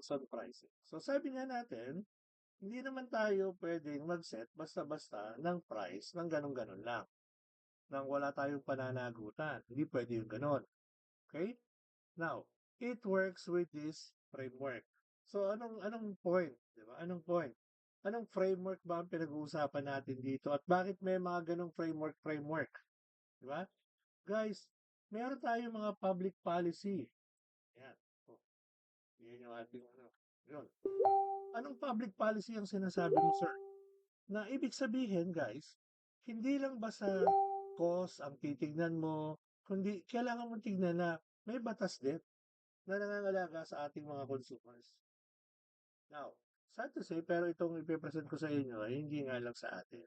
depends on pricing. So sabi nga natin, hindi naman tayo pwedeng mag-set basta-basta ng price ng ganun-ganun lang. Nang wala tayong pananagutan. Hindi pwede yung ganun. Okay? Now, it works with this framework. So anong point, 'di ba? Anong point? Anong framework ba ang pinag-uusapan natin dito at bakit may mga ganong framework, 'di ba? Guys, meron tayong mga public policy. Yan. Oh, yan yung ating ano. Yun. Anong public policy ang sinasabi mo, sir? Na ibig sabihin, guys, hindi lang basta cost ang titignan mo, kundi kailangan mo tignan na may batas din na nangangalaga sa ating mga consumers. Now, sad to say, pero itong ipipresent ko sa inyo ay hindi nga lang sa atin.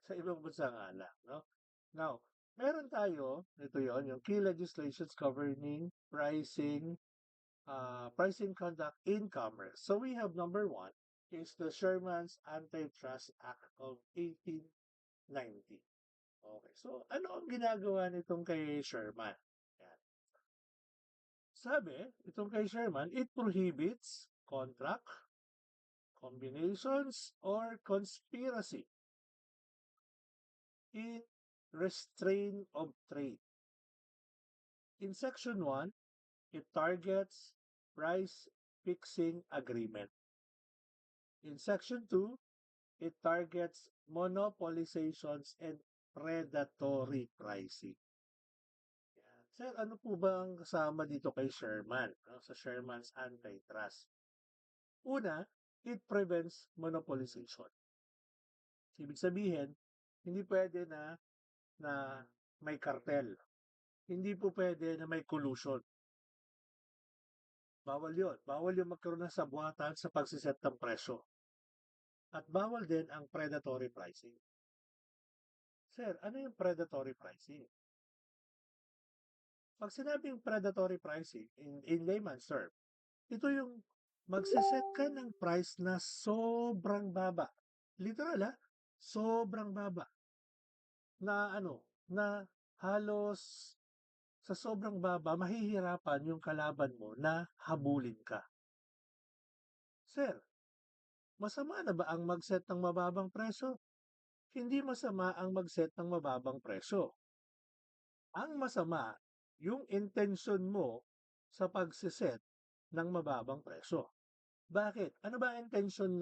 Sa ibang bansa nga lang, no? Now, meron tayo, ito yon yung key legislations governing pricing conduct in commerce. So we have number one is the Sherman's Antitrust Act of 1890. Okay, so ano ang ginagawa nitong kay Sherman? Yan. Sabi, itong kay Sherman, it prohibits contract, combinations, or conspiracy in restraint of trade. In Section 1, it targets price fixing agreement. In Section 2, it targets monopolizations and predatory pricing. Yan. Sir, ano po ba ang kasama dito kay Sherman, no, sa Sherman's Antitrust? Una, it prevents monopolization. Ibig sabihin, hindi pwede na may kartel. Hindi po pwede na may collusion. Bawal yun. Bawal yung magkaroon ng sabuatan sa pagsiset ng presyo. At bawal din ang predatory pricing. Sir, ano yung predatory pricing? Pag sinabing predatory pricing, in layman's term, ito yung magsiset ka ng price na sobrang baba. Literal sobrang baba. Na ano, na halos sa sobrang baba, mahihirapan yung kalaban mo na habulin ka. Sir, masama na ba ang mag-set ng mababang presyo? Hindi masama ang mag-set ng mababang presyo. Ang masama, yung intention mo sa pagsiset ng mababang presyo. Bakit? Ano ba ang intention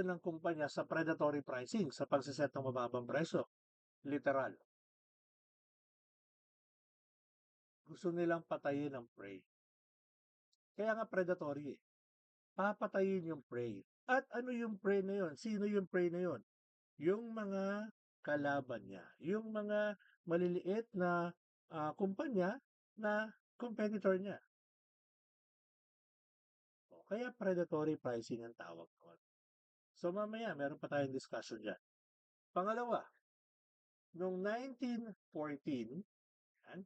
ng kumpanya sa predatory pricing sa pagsiset ng mababang presyo? Literal. Gusto nilang patayin ang prey. Kaya nga predatory. Papatayin yung prey. At ano yung prey na yon? Sino yung prey na yon? Yung mga kalaban niya. Yung mga maliliit na kumpanya na competitor niya. Kaya predatory pricing ang tawag doon. So mamaya, meron pa tayong discussion dyan. Pangalawa, noong 1914, yan,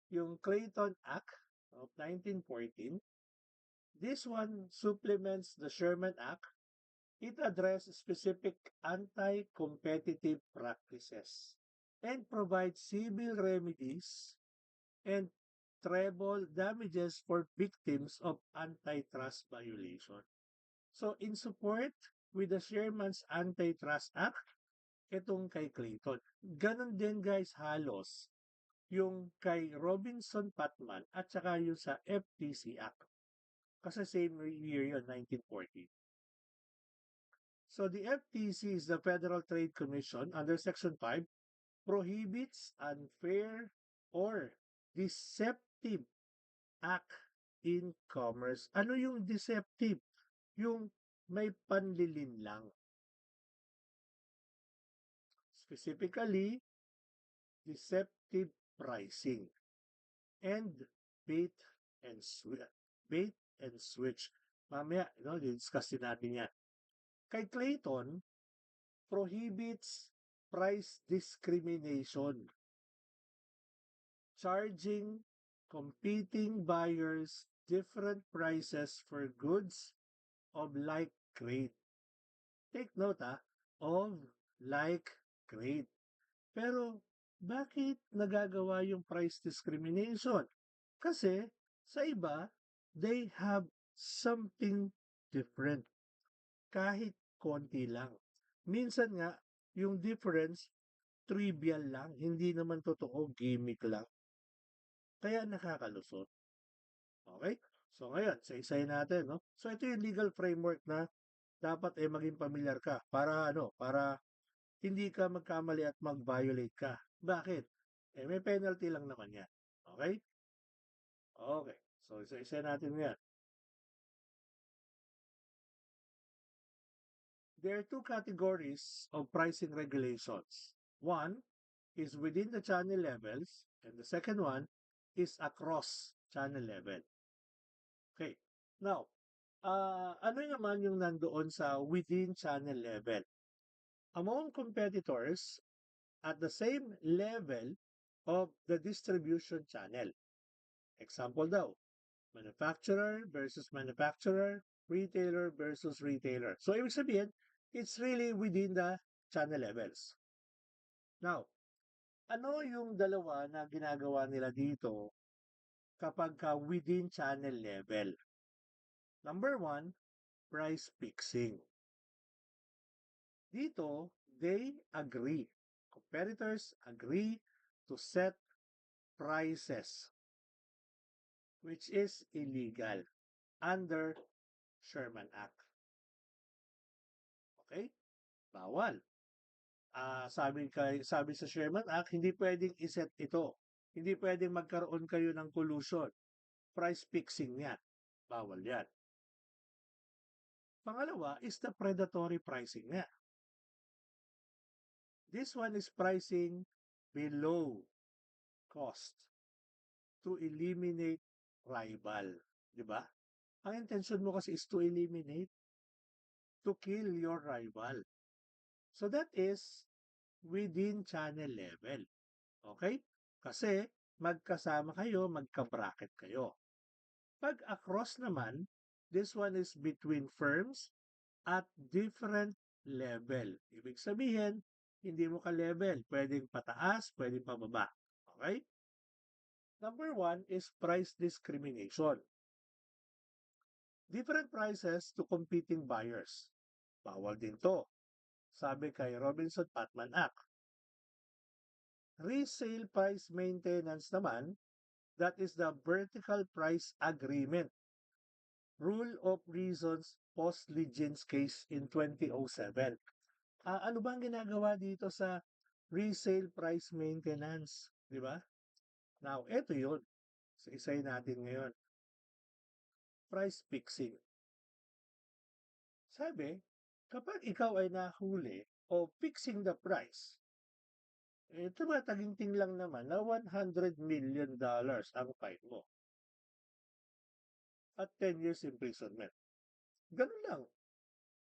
yung Clayton Act of 1914, this one supplements the Sherman Act. It addresses specific anti-competitive practices and provides civil remedies and treble damages for victims of antitrust violation. So in support with the Sherman's Antitrust Act, itong kay Clayton. Ganon din guys halos yung kay Robinson Patman at saka yung sa FTC Act. Kasi same year yun, 1940. So the FTC is the Federal Trade Commission under Section 5 prohibits unfair or deceptive act in commerce. Ano yung deceptive? Yung may panlilin lang. Specifically, deceptive pricing and bait and switch. Mamaya, discuss din natin yan. Kay Clayton, prohibits price discrimination, charging competing buyers different prices for goods of like grade. Take note of like grade. Pero bakit nagagawa yung price discrimination? Kasi sa iba, they have something different. Kahit konti lang. Minsan nga, yung difference, trivial lang. Hindi naman totoo, gimmick lang. Kaya nakakalusot. Okay? So ngayon, sa isayin natin, no? So ito yung legal framework na dapat maging familiar ka para hindi ka magkamali at mag-violate ka. Bakit? May penalty lang naman yan. Okay? Okay. So isa-isa natin yan. There are two categories of pricing regulations. One is within the channel levels, and the second one is across channel level. Okay. Now, ano naman yung nandoon sa within channel level? Among competitors at the same level of the distribution channel. Example daw, manufacturer versus manufacturer, retailer versus retailer. So, ibig sabihin, it's really within the channel levels. Now, ano yung dalawa na ginagawa nila dito kapag within channel level? Number one, price fixing. Dito, they agree. Competitors agree to set prices, which is illegal under Sherman Act. Okay? Bawal. Sabi sa Sherman Act, hindi pwedeng iset ito. Hindi pwedeng magkaroon kayo ng collusion. Price fixing yan. Bawal yan. Pangalawa is the predatory pricing nga. This one is pricing below cost to eliminate rival. Di ba? Ang intention mo kasi is to eliminate, to kill your rival. So that is within channel level. Okay? Kasi magkasama kayo, magka-bracket kayo. Pag across naman, this one is between firms at different level. Ibig sabihin, hindi mo ka-level. Pwedeng pataas, pwedeng pababa. Okay? Number one is price discrimination. Different prices to competing buyers. Bawal din to. Sabi kay Robinson-Patman Act. Resale price maintenance naman, that is the vertical price agreement. Rule of Reasons post-Legends case in 2007. Ano bang ginagawa dito sa resale price maintenance? Di ba? Now, ito yun. So, isay natin ngayon. Price fixing. Sabi, kapag ikaw ay nahuli o fixing the price, tumataginting lang naman na $100 million ang fine mo at 10 years imprisonment. Ganun lang.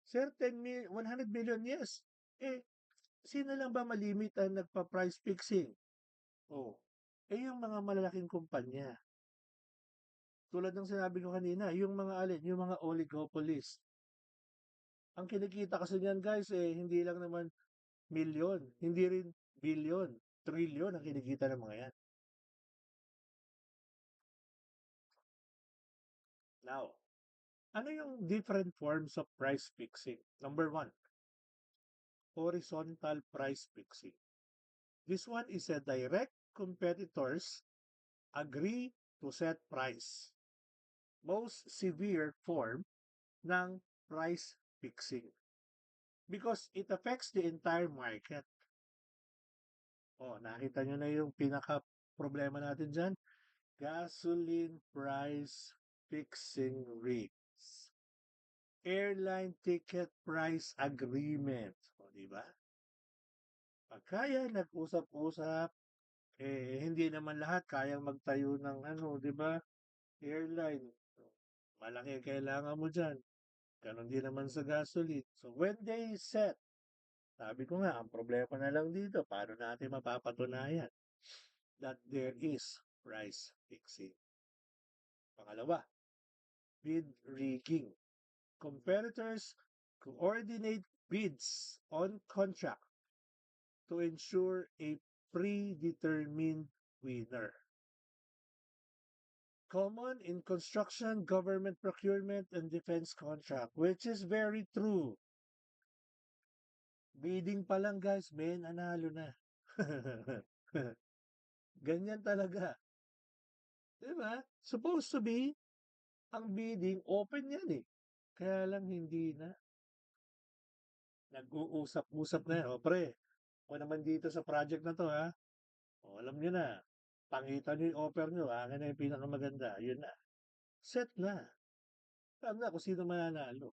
Sir, 100 million, yes. Sino lang ba malimit ang nagpa-price fixing? Oh, yung mga malalaking kumpanya. Tulad ng sinabi ko kanina, yung mga yung mga oligopolies. Ang kinikita kasi niyan guys, hindi lang naman milyon, hindi rin bilyon, trilyon ang kinikita ng mga yan. Now, ano yung different forms of price fixing? Number one, horizontal price fixing. This one is a direct competitors agree to set price. Most severe form ng price fixing because it affects the entire market. Nakita nyo na yung pinaka-problema natin dyan. Gasoline price fixing rates. Airline ticket price agreement. Di ba? Pagkaya nag-usap-usap, hindi naman lahat kayang magtayo ng di ba? Airline. Malaki kailangan mo dyan. Ganon din naman sa gasoline. So when they set, sabi ko nga, ang problema na lang dito, paano natin mapapatunayan that there is price fixing. Pangalawa, bid rigging. Competitors coordinate bids on contract to ensure a predetermined winner. Common in construction, government procurement, and defense contract, which is very true. Bidding pa lang guys, may nanalo na. Ganyan talaga. Diba? Supposed to be, ang bidding, open yan eh. Kaya lang hindi na. Nag-uusap-usap na yan. O pre, ako naman dito sa project na to ha. O alam nyo na, pangitan nyo yung offer nyo. Akin na yung pinakamaganda. Yun na. Set na. Alam na kung sino mananalo.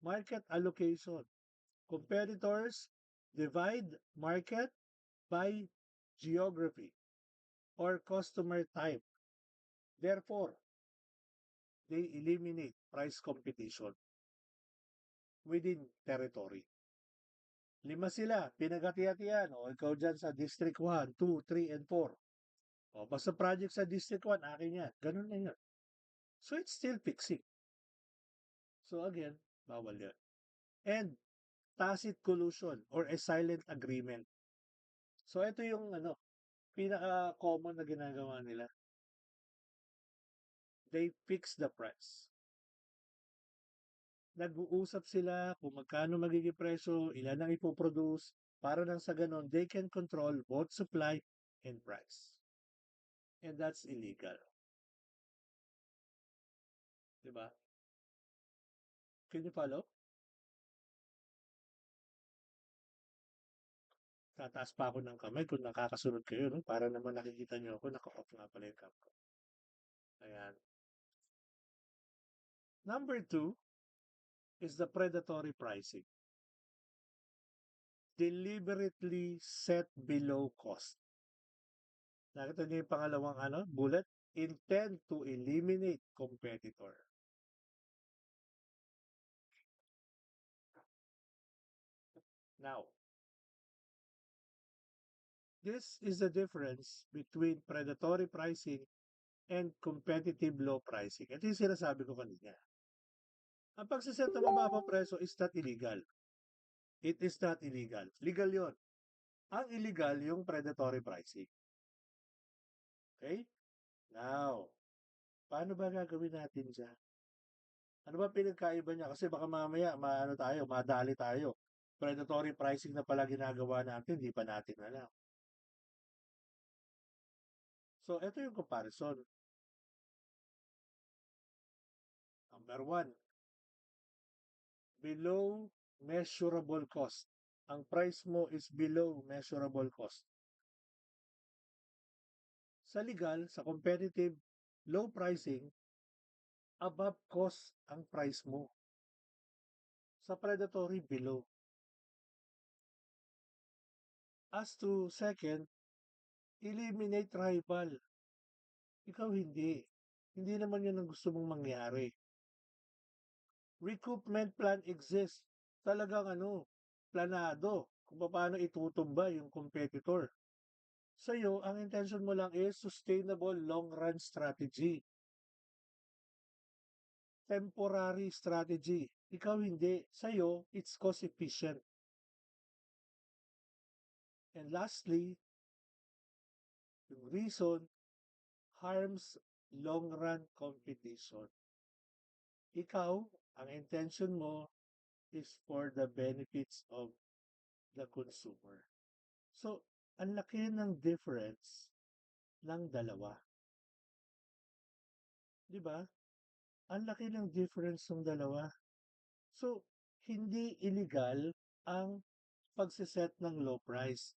Market allocation. Competitors divide market by geography or customer type. Therefore, they eliminate price competition within territory. 5 sila, pinagati-hatian. O, ikaw dyan sa District 1, 2, 3, and 4. O, basta project sa District 1, akin yan. Ganun na yun. So, it's still fixing. So, again, bawal yun. And, tacit collusion or a silent agreement. So, ito yung pinaka-common na ginagawa nila. They fix the price. Nag-uusap sila kung magkano magiging presyo, ilan ang ipoproduce, para nang sa ganon, they can control both supply and price. And that's illegal. Diba? Can you follow? Tataas pa ako ng kamay kung nakakasunod kayo, no? Para naman nakikita nyo ako, naka-off nga pala yung cam ko. Ayan. Number 2 is the predatory pricing. Deliberately set below cost. Nakita niyo yung pangalawang bullet? Intend to eliminate competitor. Now, this is the difference between predatory pricing and competitive low pricing. Ito yung sinasabi ko kanina. Ang pagsiset ng mababang preso is not illegal. It is not illegal. Legal yon. Ang illegal yung predatory pricing. Okay? Now, paano ba gagawin natin dyan? Ano ba pinagkaiba niya? Kasi baka mamaya, madali tayo. Predatory pricing na pala ginagawa natin, di pa natin alam. So, ito yung comparison. Number 1, below measurable cost. Ang price mo is below measurable cost. Sa legal, sa competitive, low pricing, above cost ang price mo. Sa predatory, below. As to second, eliminate rival. Ikaw hindi. Hindi naman yun ang gusto mong mangyari. Recoupment plan exists. Talagang planado kung paano itutumba yung competitor. Sa'yo, ang intention mo lang is sustainable long-run strategy. Temporary strategy. Ikaw hindi. Sa'yo, it's cost efficient. And lastly, yung reason harms long-run competition. Ikaw, ang intention mo is for the benefits of the consumer. So, ang laki ng difference ng dalawa. Di ba? Ang laki ng difference ng dalawa. So, hindi illegal ang pagsiset ng low price.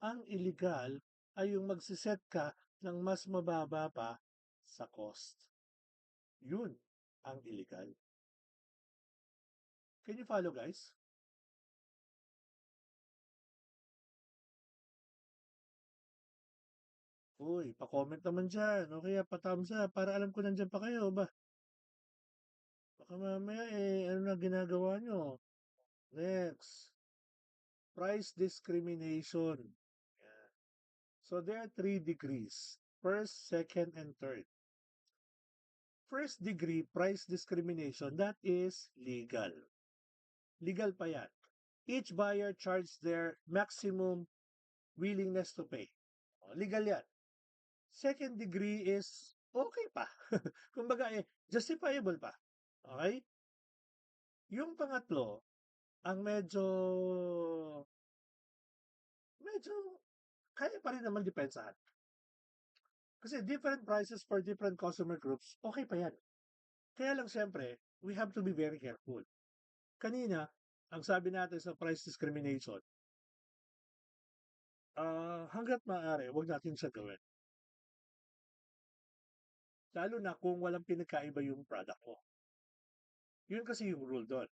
Ang illegal ay yung magsiset ka ng mas mababa pa sa cost. Yun ang illegal. Can you follow, guys? Uy, pa-comment naman dyan. O kaya pa-thumbs up para alam ko nandyan pa kayo ba? Baka mamaya ano na ginagawa nyo? Next. Price discrimination. Yeah. So there are 3 degrees. First, second, and third. First degree price discrimination, that is legal. Legal pa yan. Each buyer charges their maximum willingness to pay. Legal yan. Second degree is okay pa. Kumbaga, justifiable pa. Okay? Yung pangatlo, ang medyo kaya pa rin naman depensahan. Kasi different prices for different customer groups, okay pa yan. Kaya lang siyempre, we have to be very careful. Kanina, ang sabi natin sa price discrimination, hangga't maaari, huwag natin siya gawin. Lalo na kung walang pinagkaiba yung product mo. Yun kasi yung rule doon.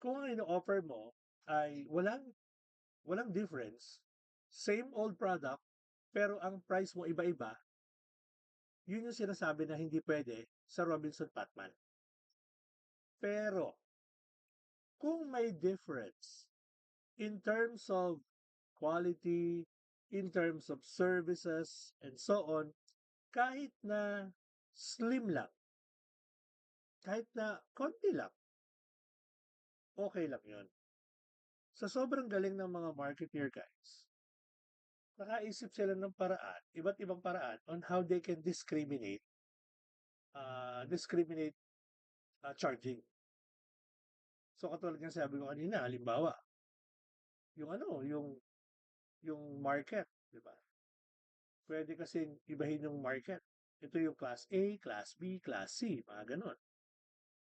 Kung ang ino-offer mo ay walang difference, same old product, pero ang price mo iba-iba, yun yung sinasabi na hindi pwede sa Robinson Patman. Pero, kung may difference in terms of quality, in terms of services, and so on, kahit na slim lang, kahit na konti lang, okay lang yun. Sa sobrang galing ng mga marketeer guys, nakaisip sila ng paraan, iba't ibang paraan on how they can discriminate charging. So katulad ng sabi ko kanina, halimbawa, yung ano, yung market, di ba? Pwede kasing ibahin yung market. Ito yung class A, class B, class C, mga ganun.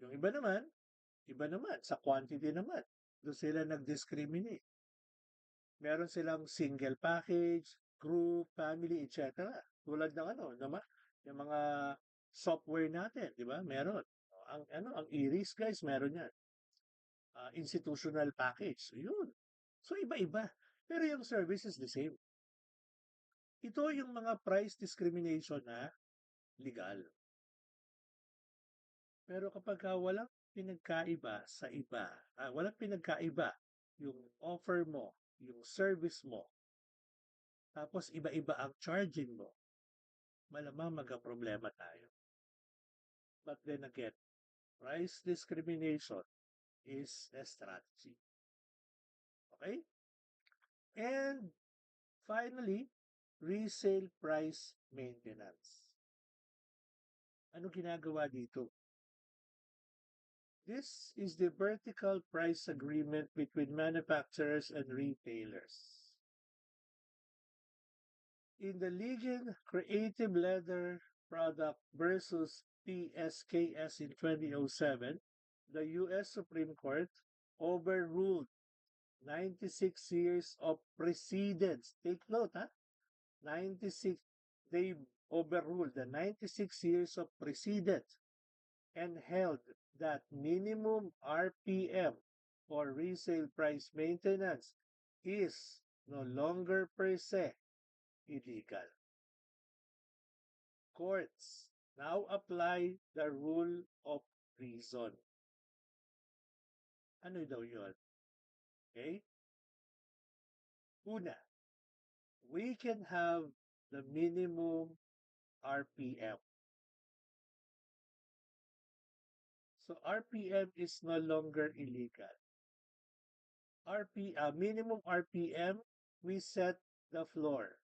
Yung iba naman, sa quantity naman. Doon sila nag-discriminate. Meron silang single package, group, family, etc. Tulad ng naman, yung mga software natin, di ba? Meron. Ang Iris, guys, meron yan. Institutional package. So, yun. So, iba-iba. Pero yung service is the same. Ito yung mga price discrimination na legal. Pero kapag walang pinagkaiba sa iba, walang pinagkaiba yung offer mo, yung service mo, tapos iba-iba ang charging mo, malamang magka-problema tayo. But then again, price discrimination is a strategy. Okay? And finally, resale price maintenance. Ano ginagawa dito? This is the vertical price agreement between manufacturers and retailers. In the Ligon Creative Leather product versus PSKS in 2007, the U.S. Supreme Court overruled 96 years of precedents. Take note, 96, they overruled the 96 years of precedents and held that minimum RPM for resale price maintenance is no longer per se illegal. Courts now apply the rule of reason. Ano daw yun? Okay? Una, we can have the minimum RPM. So RPM is no longer illegal. Minimum RPM, we set the floor.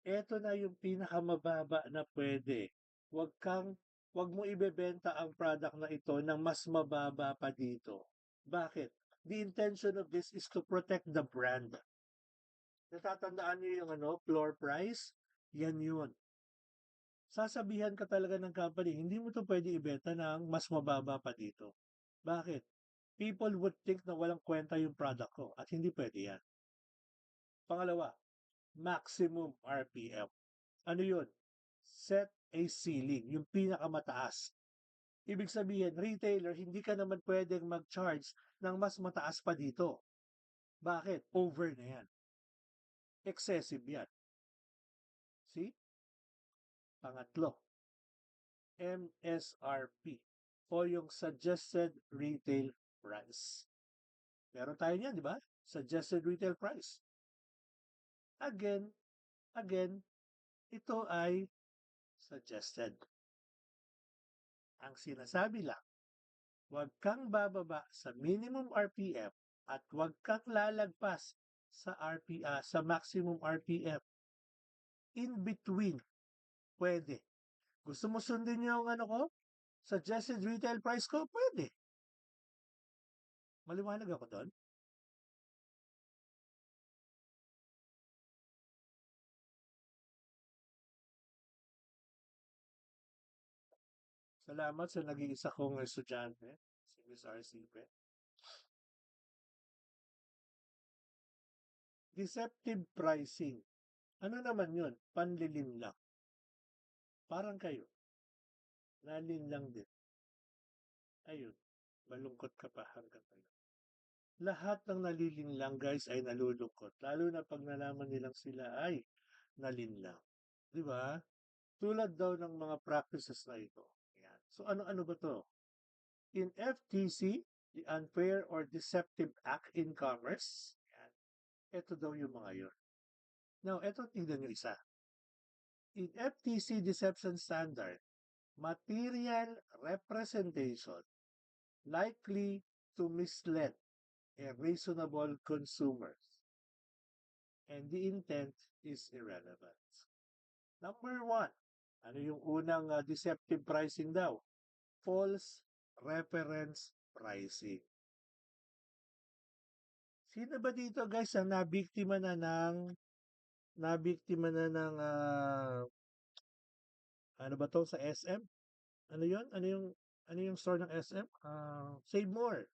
Ito na yung pinakamababa na pwede. Wag mo ibebenta ang product na ito ng mas mababa pa dito. Bakit? The intention of this is to protect the brand. Natatandaan niyo yung floor price? Yan yun. Sasabihan ka talaga ng company, hindi mo to pwede ibenta ng mas mababa pa dito. Bakit? People would think na walang kwenta yung product ko at hindi pwede yan. Pangalawa, maximum RPM. Ano yun? Set a ceiling, yung pinakamataas. Ibig sabihin, retailer, hindi ka naman pwedeng mag-charge ng mas mataas pa dito. Bakit? Over na yan. Excessive yan. See? Pangatlo, MSRP o yung Suggested Retail Price. Meron tayo niyan, di ba? Suggested Retail Price. Again, ito ay suggested. Ang sinasabi lang, huwag kang bababa sa minimum RPM at huwag kang lalagpas sa sa maximum RPM. In between Pwede. Gusto mo sundin yung ano ko? Suggested retail price ko? Pwede. Maliwanag ako doon? Salamat sa nag-iisa kong estudyante, si Miss Arcipe. Deceptive pricing. Ano naman yun? Panlilin lang. Parang kayo. Nalin lang din. Ayun. Malungkot ka pa hanggang ngayon. Lahat ng nalilinlang guys ay nalulungkot. Lalo na pag nalaman nilang sila ay nalinlang. Di ba? Tulad daw ng mga practices na ito. Yan. So ano-ano ba to? In FTC, the Unfair or Deceptive Act in Commerce, yan. Ito daw yung mga yun. Now, ito tingnan nyo isa. In FTC Deception Standard, material representation likely to mislead a reasonable consumers and the intent is irrelevant. Number one, ano yung unang deceptive pricing daw? False reference pricing. Sino ba dito guys ang nabiktima na ng ano ba to sa SM? Ano 'yon? Ano yung store ng SM? Save More.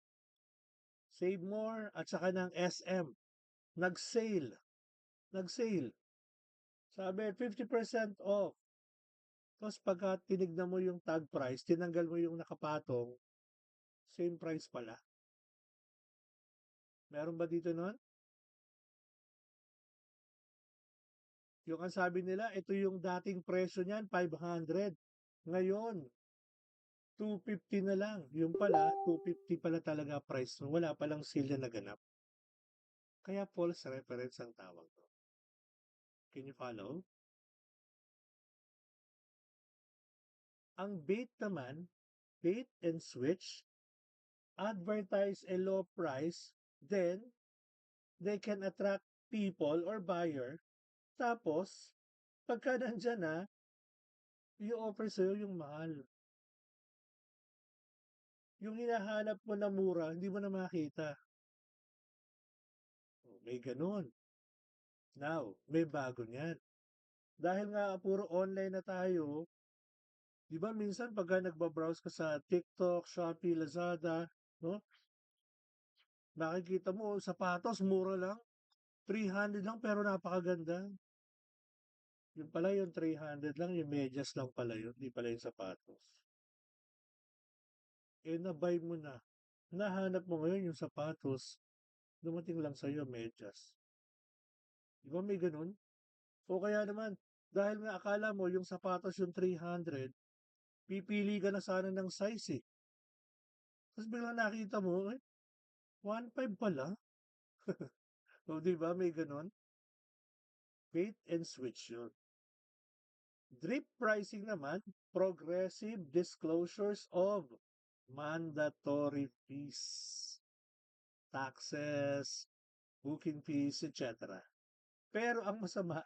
Save More at saka ng SM. Nag-sale. Nag-sale. Sabi 50% off. Tapos pagka tinignan mo yung tag price, tinanggal mo yung nakapatong, same price pala. Meron ba dito nun? Yung ang sabi nila, ito yung dating presyo niyan, 500. Ngayon, 250 na lang. Yung pala, 250 pala talaga price mo. Wala palang sale na naganap. Kaya false reference ang tawag ko. Can you follow? Ang bait naman, bait and switch, advertise a low price, then they can attract people or buyer. Tapos, pagka nandyan na, i-offer sa'yo yung mahal. Yung hinahanap mo na mura, hindi mo na makita. Oh, may ganun. Now, may bago niyan. Dahil nga puro online na tayo, di ba minsan pagka nagbabrowse ka sa TikTok, Shopee, Lazada, no? Nakikita mo, sapatos, mura lang. 300 lang pero napakaganda. Yung pala yung 300 lang, yung medyas lang pala yun, di pala yung sapatos. Eh, na-buy mo na. Nahanap mo ngayon yung sapatos, dumating lang sa'yo medyas. Di ba may ganun? O kaya naman, dahil nga akala mo yung sapatos yung 300, pipili ka na sana ng size eh. Tapos biglang nakita mo, eh, 1.5 pala. O di ba may ganun? Bait and switch yun. Drip pricing naman, progressive disclosures of mandatory fees, taxes, booking fees, etc. Pero ang masama,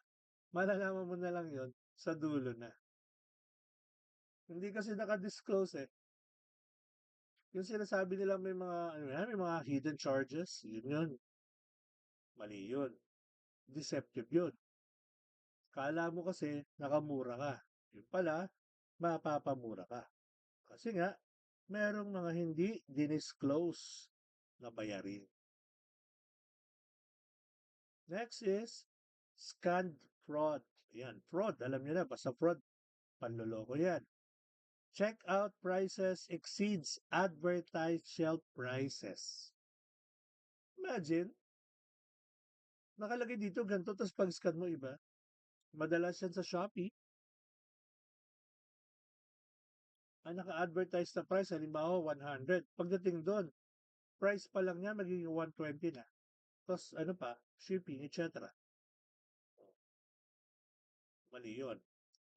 malalaman mo na lang yon sa dulo na. Hindi kasi naka-disclose eh. Yung sinasabi nila may mga, ano yan, may mga hidden charges, yun yun. Mali yun. Deceptive yun. Kala mo kasi nakamura ka. Yun pala, mapapamura ka. Kasi nga, merong mga hindi dinisclose na bayarin. Next is scanned fraud. Yan, fraud. Alam niyo na, basta fraud, panloloko yan. Checkout prices exceeds advertised shelf prices. Imagine, nakalagay dito ganito, tapos pag-scan mo iba. Madalas yan sa Shopee. Ang naka-advertise na price, halimbawa 100. Pagdating doon, price pa lang niya magiging 120 na. Tapos ano pa, shipping, etc. Mali yun.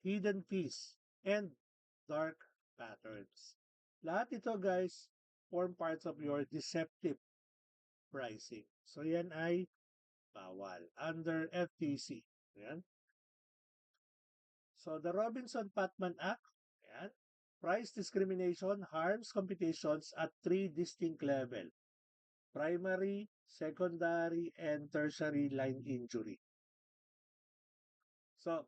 Hidden fees and dark patterns. Lahat ito guys, form parts of your deceptive pricing. So yan ay bawal under FTC. Yan. So the Robinson-Patman Act, ayan, price discrimination harms competitions at three distinct levels: primary, secondary, and tertiary line injury. So,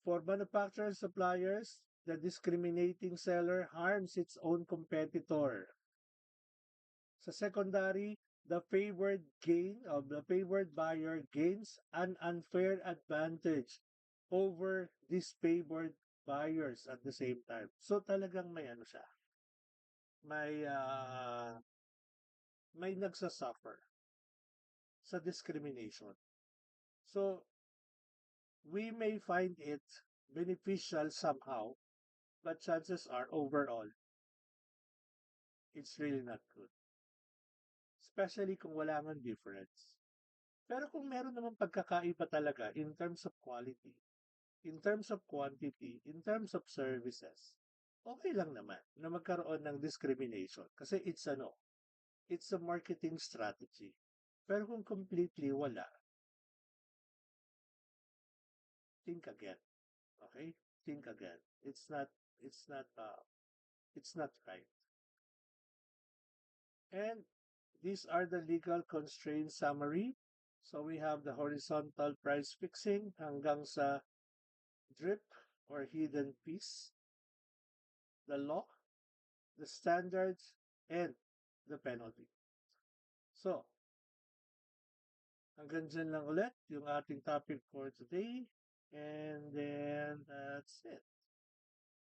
for manufacturer suppliers, the discriminating seller harms its own competitor. Sa secondary, the favored buyer gains an unfair advantage over disfavored buyers at the same time. So talagang may ano siya, may may nagsasuffer sa discrimination. So we may find it beneficial somehow, but chances are overall, it's really not good. Especially kung wala ngang difference. Pero kung meron naman pagkakaiba talaga in terms of quality, in terms of quantity, in terms of services, okay lang naman na magkaroon ng discrimination kasi it's a marketing strategy. Pero kung completely wala, think again. Okay? Think again. It's not it's not right. And these are the legal constraints summary. So we have the horizontal price fixing hanggang sa drip or hidden fees, the law, the standards, and the penalty. So, hanggang dyan lang ulit yung ating topic for today. And then that's it.